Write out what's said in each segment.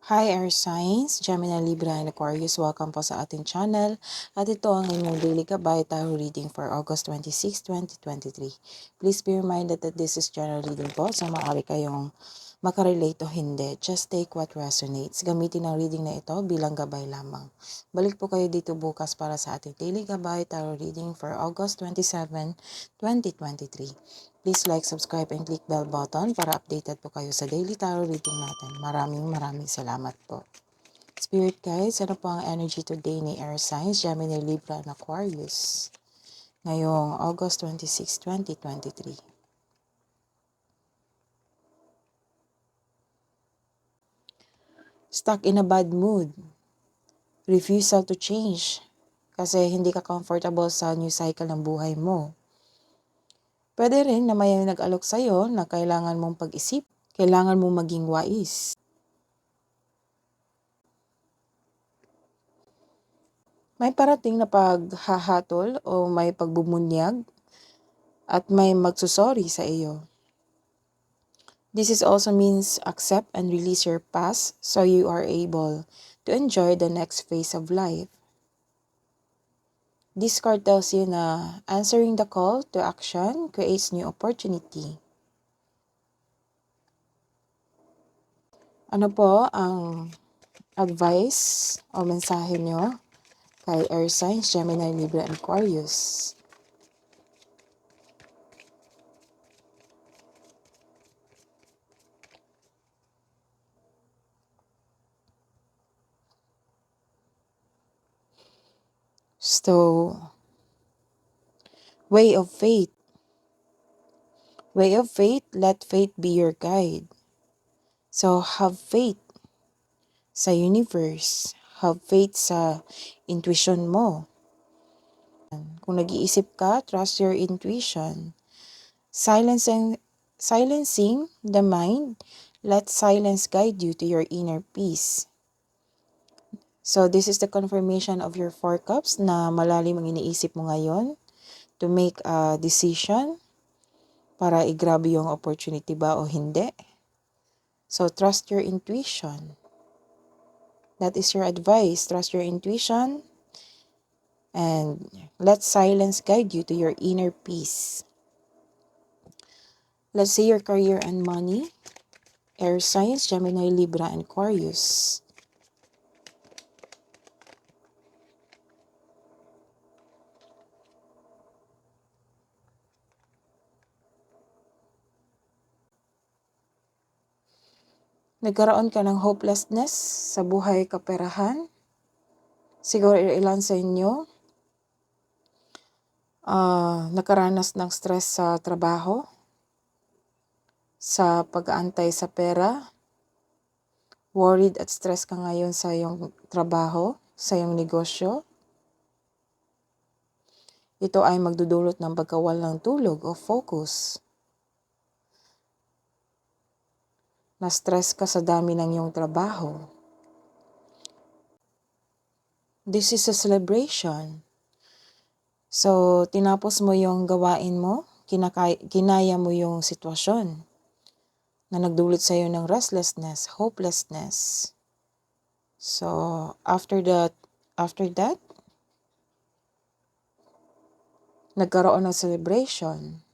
Hi Air Signs, Gemini, Libra, and Aquarius. Welcome po sa ating channel. At ito ang inyong daily gabay tarot reading for August 26, 2023. Please be reminded that this is general reading po, so maaari kayong makarelate o hindi. Just take what resonates. Gamitin ang reading na ito bilang gabay lamang. Balik po kayo dito bukas para sa ating daily gabay tarot reading for August 27, 2023. Please like, subscribe, and click bell button para updated po kayo sa daily tarot reading natin. Maraming salamat po. Spirit guides, ano po ang energy today ni Air Signs, Gemini, Libra, and Aquarius? Ngayong August 26, 2023. Stuck in a bad mood. Refusal to change. Kasi hindi ka comfortable sa new cycle ng buhay mo. Pwede rin na may nag-alok sa'yo na kailangan mong pag-isip, kailangan mong maging wais. May parating na paghahatol o may pagbumunyag at may magsusorry sa iyo. This is also means accept and release your past so you are able to enjoy the next phase of life. This card tells you na answering the call to action creates new opportunity. Ano po ang advice o mensahe nyo kay Air Signs, Gemini, Libra, and Aquarius? So, way of faith. Way of faith, let faith be your guide. So, have faith sa universe. Have faith sa intuition mo. Kung nag-iisip ka, trust your intuition. Silencing the mind, let silence guide you to your inner peace. So, this is the confirmation of your 4 cups na malalim ang iniisip mo ngayon to make a decision para i-grab yung opportunity ba o hindi. So, trust your intuition. That is your advice. Trust your intuition and let silence guide you to your inner peace. Let's see your career and money. Air Signs, Gemini, Libra, and Aquarius. Nagkaroon ka ng hopelessness sa buhay kaperahan. Siguro ilan sa inyo nakaranas ng stress sa trabaho, sa pag-aantay sa pera. Worried at stress ka ngayon sa iyong trabaho, sa iyong negosyo. Ito ay magdudulot ng pagkawal ng tulog o focus. Na-stress ka sa dami ng iyong trabaho. This is a celebration. So, tinapos mo yung gawain mo, kinaya mo yung sitwasyon na nagdulot sa iyo ng restlessness, hopelessness. So, after that, nagkaroon ng celebration.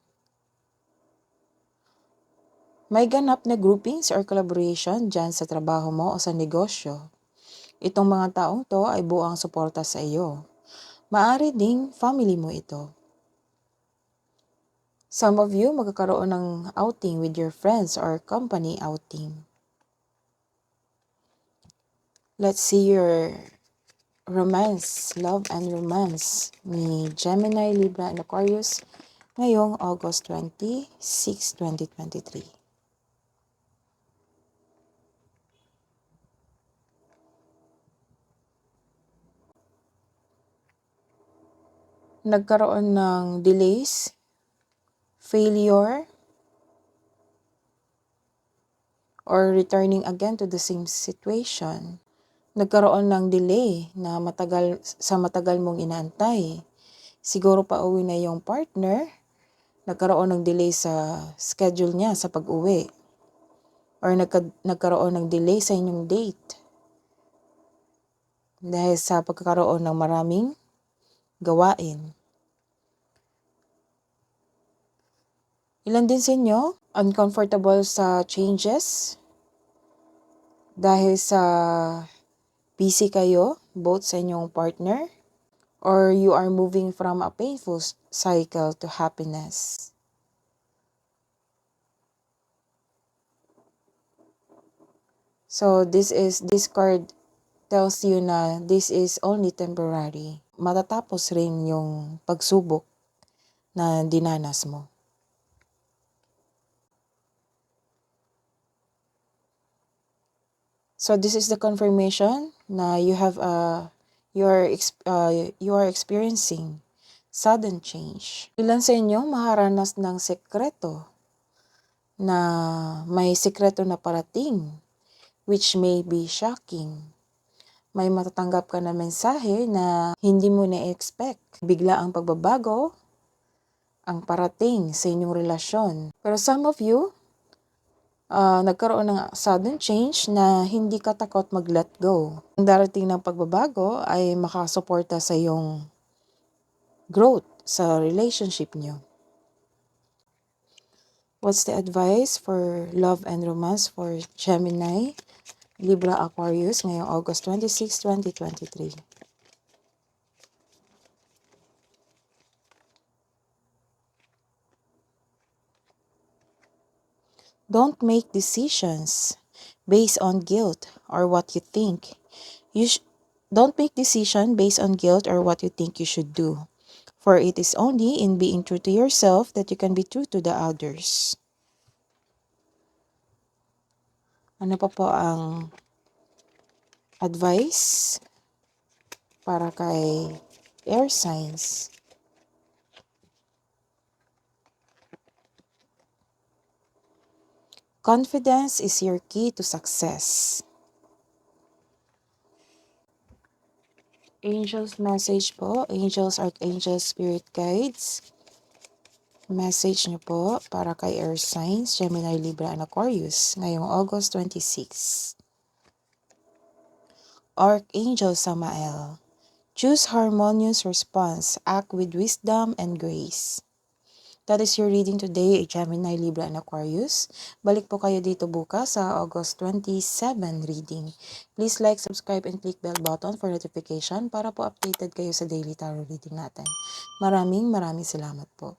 May ganap na groupings or collaboration dyan sa trabaho mo o sa negosyo. Itong mga taong to ay buang suporta sa iyo. Maaari ding family mo ito. Some of you magkakaroon ng outing with your friends or company outing. Let's see your romance, love and romance ni Gemini, Libra, and Aquarius ngayong August 26, 2023. Nagkaroon ng delays, failure, or returning again to the same situation. Nagkaroon ng delay na matagal mong inaantay. Siguro pa uwi na yung partner, nagkaroon ng delay sa schedule niya sa pag-uwi. Or nagkaroon ng delay sa inyong date. dahil sa pagkakaroon ng maraming gawain. Ilan din sa inyo uncomfortable sa changes dahil sa busy kayo, both sa inyong partner, or you are moving from a painful cycle to happiness. So this card tells you na this is only temporary. Matatapos rin yung pagsubok na dinanas mo. So this is the confirmation na you are experiencing sudden change. Ilan sa inyo maharanas ng sekreto na may sekreto na parating, which may be shocking. May matatanggap ka na mensahe na hindi mo na-expect. Bigla ang pagbabago ang parating sa inyong relasyon. Pero some of you, nagkaroon ng sudden change na hindi ka takot mag-let go. Ang darating ng pagbabago ay makasuporta sa iyong growth sa relationship niyo. What's the advice for love and romance for Gemini, Libra, Aquarius ngayong August 26, 2023? Don't make decisions based on guilt or what you think. Don't make decision based on guilt or what you think you should do. For it is only in being true to yourself that you can be true to the others. Ano pa po ang advice para kay air signs? Confidence is your key to success. Angels message po, angels, archangels, spirit guides. Message niyo po para kay air signs, Gemini, Libra, and Aquarius ngayong August 26. Archangel Samael. Choose harmonious response. Act with wisdom and grace. That is your reading today, Gemini, Libra, and Aquarius. Balik po kayo dito bukas sa August 27 reading. Please like, subscribe, and click bell button for notification para po updated kayo sa daily tarot reading natin. Maraming salamat po.